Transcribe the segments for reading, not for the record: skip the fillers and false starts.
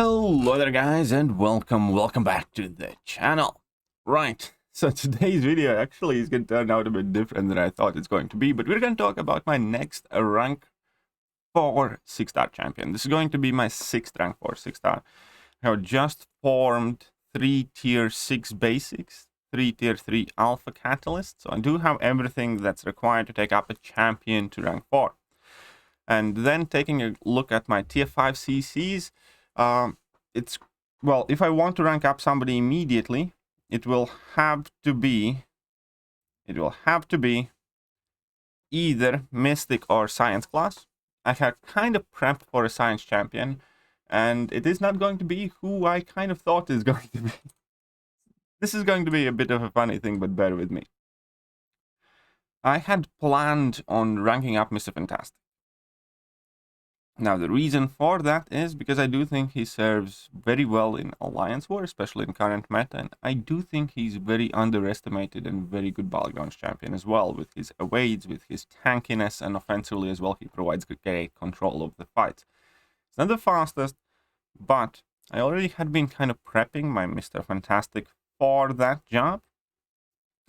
Hello there guys and welcome back to the channel. Right, so today's video actually is going to turn out a bit different than I thought it's going to be, but we're going to talk about my next rank 4 6-star champion. This is going to be my 6th rank 4 6-star. I have just formed 3 tier 6 basics, 3 tier 3 alpha catalysts, so I do have everything that's required to take up a champion to rank 4. And then taking a look at my tier 5 CCs, if I want to rank up somebody immediately, it will have to be either Mystic or Science class. I had kind of prepped for a Science champion, and it is not going to be who I kind of thought is going to be. This is going to be a bit of a funny thing, but bear with me. I had planned on ranking up Mr. Fantastic. Now, the reason for that is because I do think he serves very well in Alliance War, especially in current meta, and I do think he's very underestimated and very good battlegrounds champion as well, with his evades, with his tankiness, and offensively as well, he provides great control of the fights. It's not the fastest, but I already had been kind of prepping my Mr. Fantastic for that job,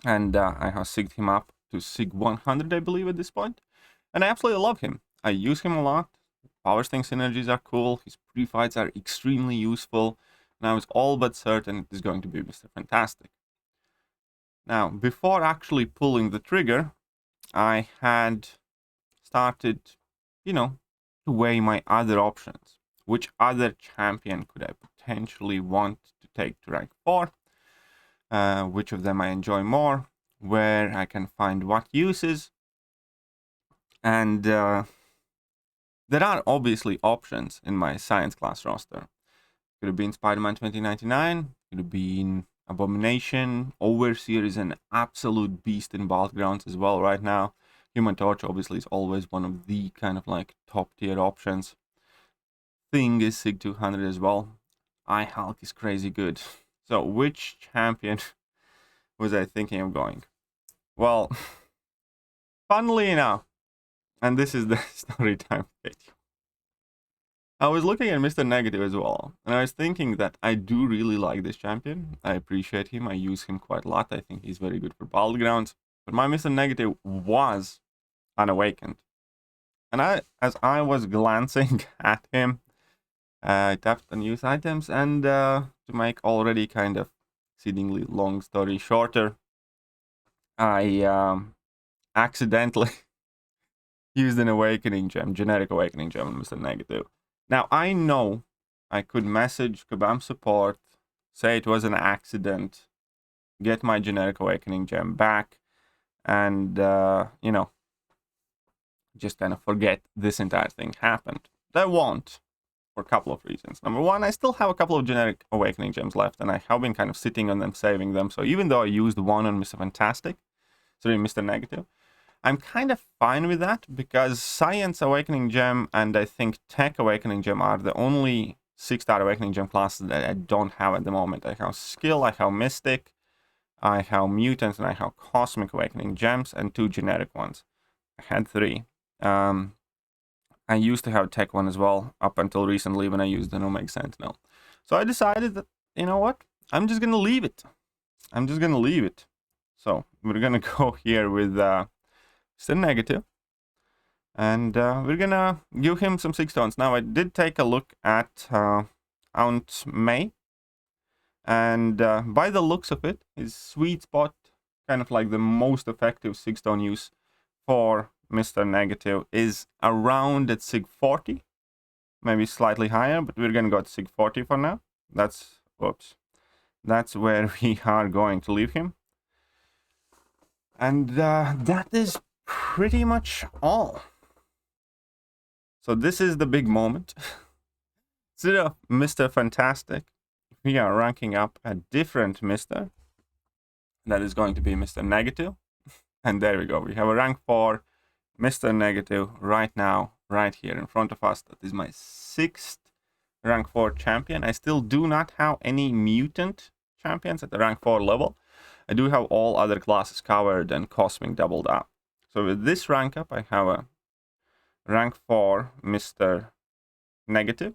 and I have sigged him up to Sig 100, I believe, at this point, and I absolutely love him. I use him a lot. Power Sting synergies are cool, his pre-fights are extremely useful. Now it's all but certain it is going to be Mr. Fantastic. Now, before actually pulling the trigger, I had started, to weigh my other options. Which other champion could I potentially want to take to rank 4? Which of them I enjoy more? Where I can find what uses? And there are obviously options in my Science class roster. Could have been Spider-Man 2099, could have been Abomination. Overseer is an absolute beast in battlegrounds as well right now. Human Torch obviously is always one of the kind of like top tier options. Thing is Sig 200 as well. Hulk is crazy good. So which champion was I thinking of going? Well, funnily enough, and this is the story time video, I was looking at Mr. Negative as well, and I was thinking that I do really like this champion. I appreciate him, I use him quite a lot, I think he's very good for battlegrounds. But my Mr. Negative was unawakened. And as I was glancing at him, I tapped on use items, and to make already kind of exceedingly long story shorter, I accidentally used an awakening gem, generic awakening gem on Mr. Negative. Now, I know I could message Kabam support, say it was an accident, get my generic awakening gem back, and, just kind of forget this entire thing happened. But I won't, for a couple of reasons. Number one, I still have a couple of generic awakening gems left, and I have been kind of sitting on them, saving them. So even though I used one on Mr. Negative, I'm kind of fine with that, because Science Awakening Gem and I think Tech Awakening Gem are the only 6-star Awakening Gem classes that I don't have at the moment. I have Skill, I have Mystic, I have Mutant, and I have Cosmic Awakening Gems, and 2 generic ones. I had 3. I used to have Tech one as well, up until recently when I used the Omega Sentinel. So I decided that, you know what, I'm just going to leave it. So we're going to go here with Mr. Negative, and we're gonna give him some 6 stones. Now, I did take a look at Aunt May, and by the looks of it, his sweet spot, kind of like the most effective 6-stone use for Mr. Negative, is around at Sig 40, maybe slightly higher, but we're gonna go to Sig 40 for now. That's where we are going to leave him, and that is pretty much all. So this is the big moment. Instead of Mr. Fantastic, we are ranking up a different Mr. That is going to be Mr. Negative. And there we go. We have a rank 4 Mr. Negative right now, right here in front of us. That is my 6th rank 4 champion. I still do not have any mutant champions at the rank 4 level. I do have all other classes covered and Cosmic doubled up. So with this rank up, I have a rank 4 Mr. Negative.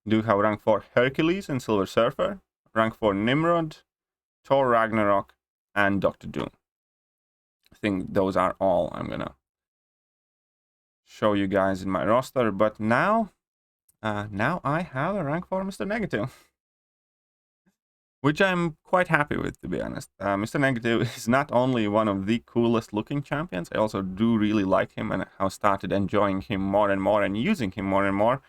Do have rank 4 Hercules and Silver Surfer, rank 4 Nimrod, Thor Ragnarok, and Doctor Doom. I think those are all I'm gonna show you guys in my roster, but now I have a rank 4 Mr. Negative. Which I'm quite happy with, to be honest. Mr. Negative is not only one of the coolest looking champions, I also do really like him and have started enjoying him more and more and using him more and more.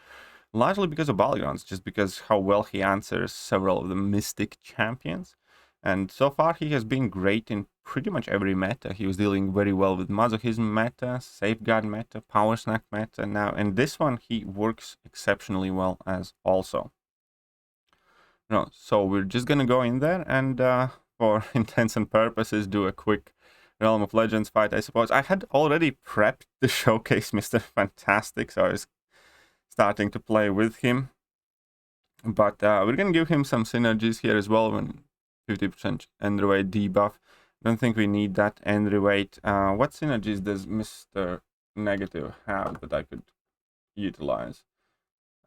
Largely because of Battlegrounds, just because how well he answers several of the Mystic champions. And so far he has been great in pretty much every meta. He was dealing very well with Masochism meta, Safeguard meta, Power Snack meta now. And this one he works exceptionally well as also. No, so we're just gonna go in there and for intents and purposes do a quick Realm of Legends fight, I suppose. I had already prepped to showcase Mr. Fantastic, so I was starting to play with him. But we're gonna give him some synergies here as well when 50% end rate debuff. Don't think we need that end rate. What synergies does Mr. Negative have that I could utilize?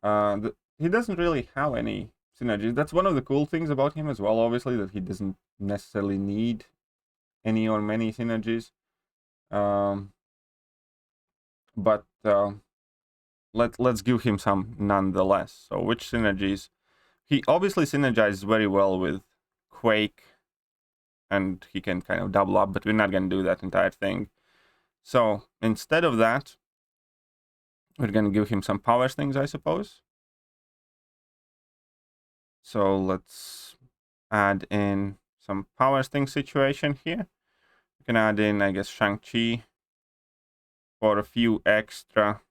He doesn't really have any synergies. That's one of the cool things about him as well, obviously, that he doesn't necessarily need any or many synergies. But let's give him some nonetheless. So which synergies? He obviously synergizes very well with Quake, and he can kind of double up, but we're not going to do that entire thing. So instead of that, we're going to give him some power things, I suppose. So let's add in some power sting situation here. We can add in, I guess, Shang-Chi for a few extra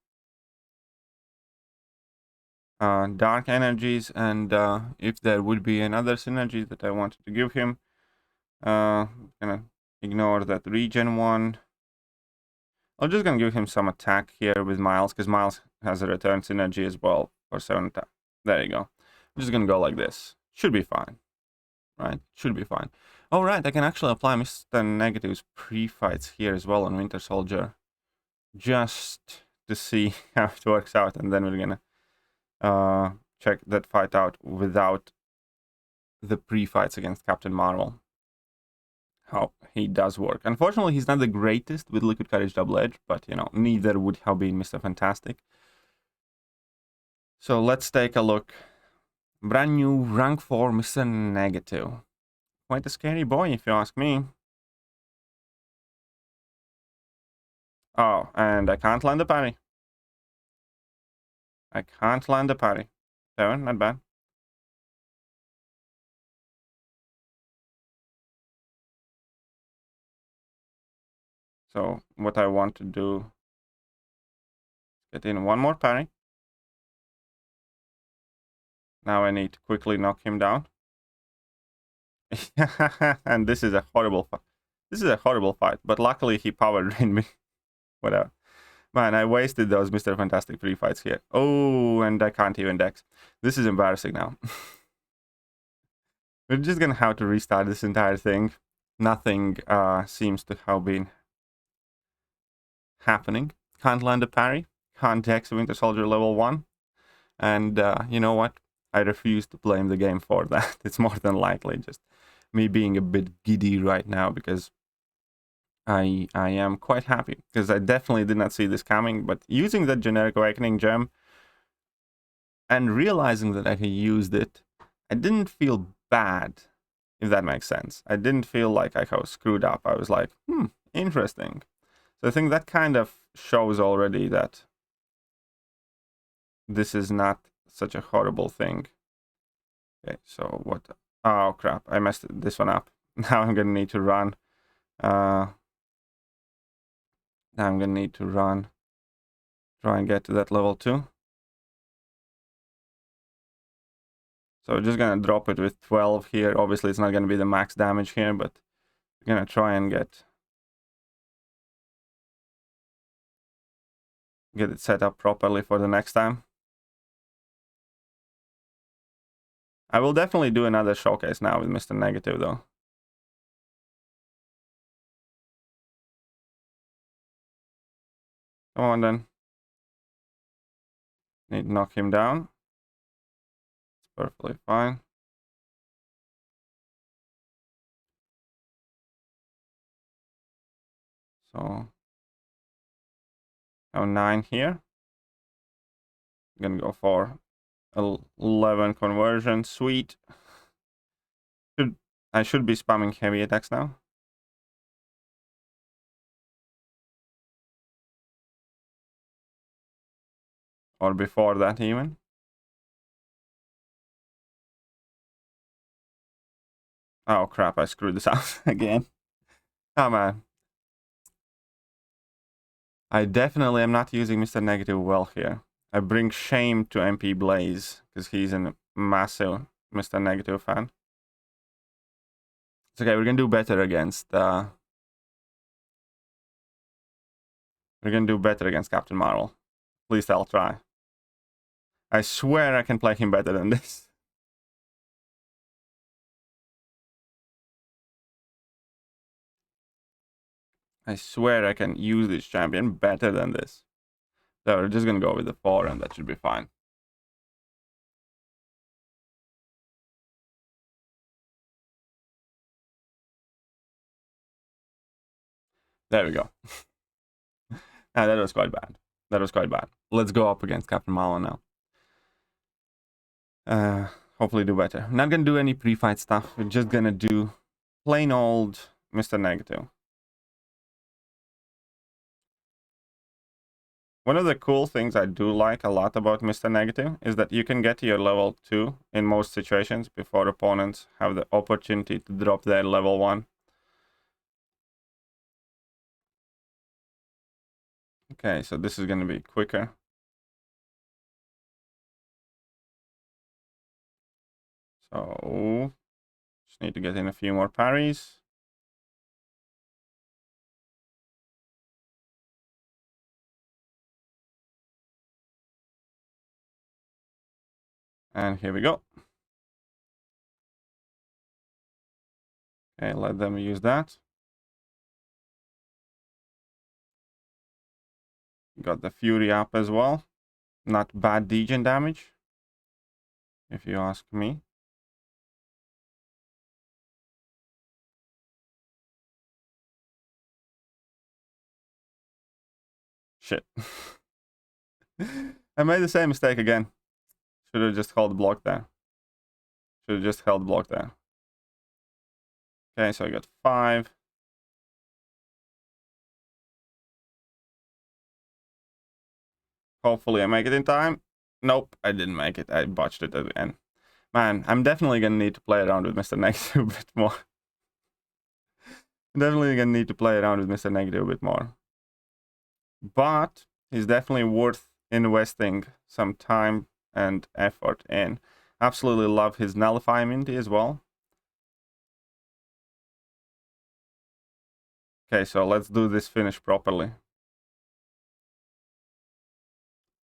dark energies, and if there would be another synergy that I wanted to give him, gonna ignore that regen one. I'm just gonna give him some attack here with Miles, because Miles has a return synergy as well for 7 attack. There you go. I'm just gonna go like this. Should be fine. Right? Should be fine. Oh, right, I can actually apply Mr. Negative's pre-fights here as well on Winter Soldier. Just to see how it works out, and then we're gonna check that fight out without the pre-fights against Captain Marvel. How he does work. Unfortunately, he's not the greatest with Liquid Courage Double Edge, but, you know, neither would have been Mr. Fantastic. So let's take a look. Brand new rank 4 Mr. Negative. Quite a scary boy, if you ask me. Oh, and I can't land a parry. I can't land a parry. 7, not bad. So what I want to do, get in one more parry. Now I need to quickly knock him down. And this is a horrible fight. This is a horrible fight, but luckily he power drained me. Whatever. Man, I wasted those Mr. Fantastic free fights here. Oh, and I can't even dex. This is embarrassing now. We're just gonna have to restart this entire thing. Nothing seems to have been happening. Can't land a parry. Can't dex Winter Soldier level 1. And you know what? I refuse to blame the game for that. It's more than likely just me being a bit giddy right now, because I am quite happy, because I definitely did not see this coming. But using that generic awakening gem and realizing that I had used it, I didn't feel bad, if that makes sense. I didn't feel like I was screwed up. I was like, interesting. So I think that kind of shows already that this is not such a horrible thing. Okay, so what? Oh crap, I messed this one up. Now I'm gonna need to run. Now I'm gonna need to run. Try and get to that level 2. So we're just gonna drop it with 12 here. Obviously it's not gonna be the max damage here, but we're gonna try and get it set up properly for the next time. I will definitely do another showcase now with Mr. Negative though. Come on then. Need to knock him down. Perfectly fine. So now 9 here. I'm gonna go for 11 conversion. Sweet. I should be spamming heavy attacks now. Or before that even. Oh crap, I screwed this up again. Oh man. I definitely am not using Mr. Negative well here. I bring shame to MP Blaze, because he's a massive Mr. Negative fan. It's okay, we're gonna do better against we're gonna do better against Captain Marvel. At least I'll try. I swear I can play him better than this. I swear I can use this champion better than this. So we're just gonna go with the 4 and that should be fine. There we go. That was quite bad. That was quite bad. Let's go up against Captain Marvel now. Hopefully do better. I'm not gonna do any pre-fight stuff. We're just gonna do plain old Mr. Negative. One of the cool things I do like a lot about Mr. Negative is that you can get to your level 2 in most situations before opponents have the opportunity to drop their level 1. Okay, so this is gonna be quicker. So just need to get in a few more parries. And here we go. Okay, let them use that. Got the Fury up as well. Not bad degen damage, if you ask me. Shit. I made the same mistake again. Should have just held block there. Should have just held block there. Okay, so I got 5. Hopefully I make it in time. Nope, I didn't make it. I botched it at the end. Man, I'm definitely gonna need to play around with Mr. Negative a bit more. I'm definitely gonna need to play around with Mr. Negative a bit more. But he's definitely worth investing some time and effort in. Absolutely love his Nullify immunity as well. Okay, so let's do this finish properly.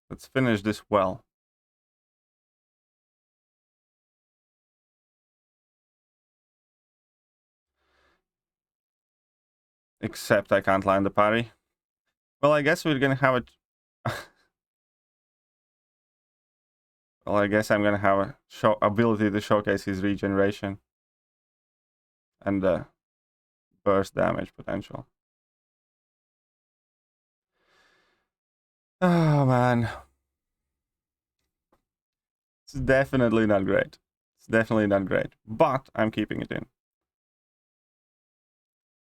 Let's finish this well. Except I can't land the parry. Well, I guess we're gonna have it. Well, I guess I'm gonna have a ability to showcase his regeneration and the burst damage potential. Oh man, it's definitely not great. It's definitely not great, but I'm keeping it in.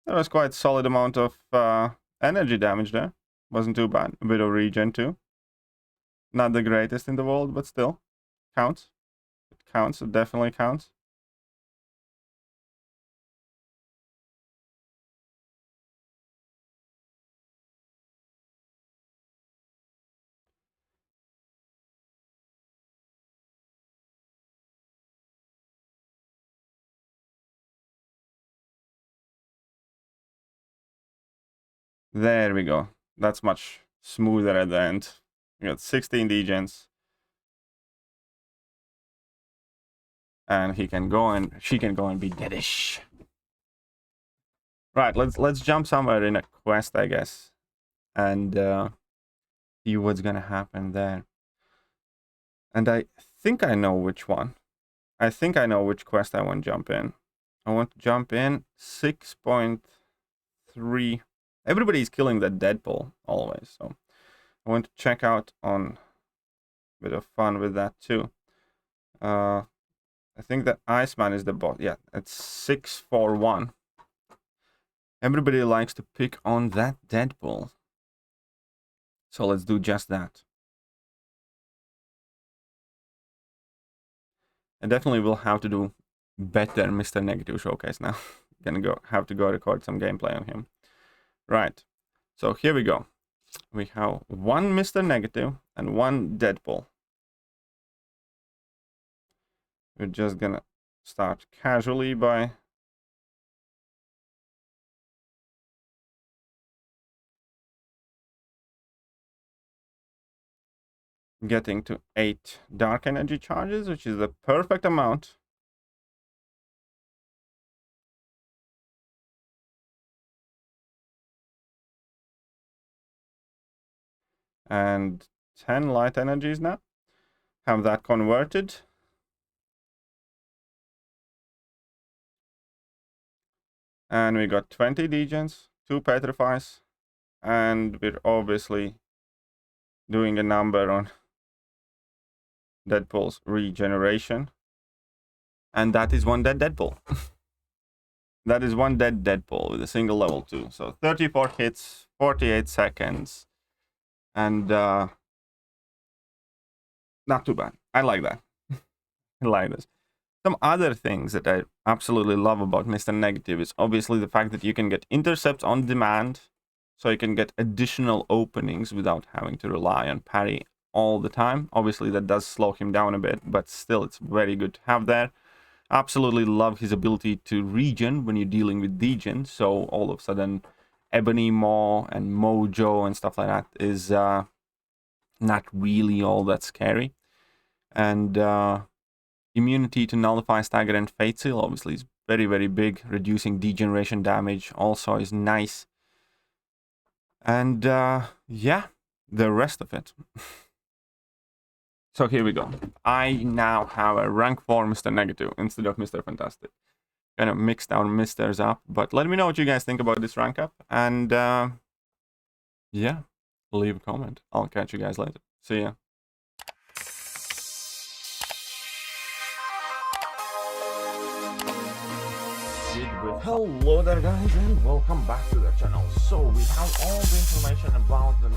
There was quite a solid amount of energy damage there. Wasn't too bad. A bit of regen too. Not the greatest in the world, but still counts. It counts. It definitely counts. There we go. That's much smoother at the end. We got 16 degens. And he can go and she can go and be deadish. Right, let's jump somewhere in a quest, I guess. And see what's gonna happen there. And I think I know which one. I think I know which quest I want to jump in. I want to jump in 6.3. Everybody's killing that Deadpool always, so I want to check out on a bit of fun with that too. I think that Iceman is the boss. Yeah, it's 641. Everybody likes to pick on that Deadpool. So let's do just that. I definitely will have to do better Mr. Negative showcase now. Have to go record some gameplay on him. Right. So here we go. We have one Mr. Negative and one Deadpool. We're just gonna start casually by getting to 8 dark energy charges, which is the perfect amount. And 10 light energies now. Have that converted. And we got 20 degens, 2 petrifies, and we're obviously doing a number on Deadpool's regeneration. And that is one dead Deadpool. That is one dead Deadpool with a single level 2. So 34 hits, 48 seconds. And not too bad. I like that. I like this. Some other things that I absolutely love about Mr. Negative is obviously the fact that you can get intercepts on demand. So you can get additional openings without having to rely on parry all the time. Obviously that does slow him down a bit, but still it's very good to have there. Absolutely love his ability to regen when you're dealing with degen. So all of a sudden Ebony Maw and Mojo and stuff like that is not really all that scary. And immunity to Nullify, Stagger, and Fate Seal obviously is very, very big. Reducing degeneration damage also is nice. And yeah, the rest of it. So here we go. I now have a rank 4 Mr. Negative instead of Mr. Fantastic. Kind of mixed our Misters up, but let me know what you guys think about this rank up. And yeah, leave a comment. I'll catch you guys later. See ya. Hello there guys and welcome back to the channel. So we have all the information about the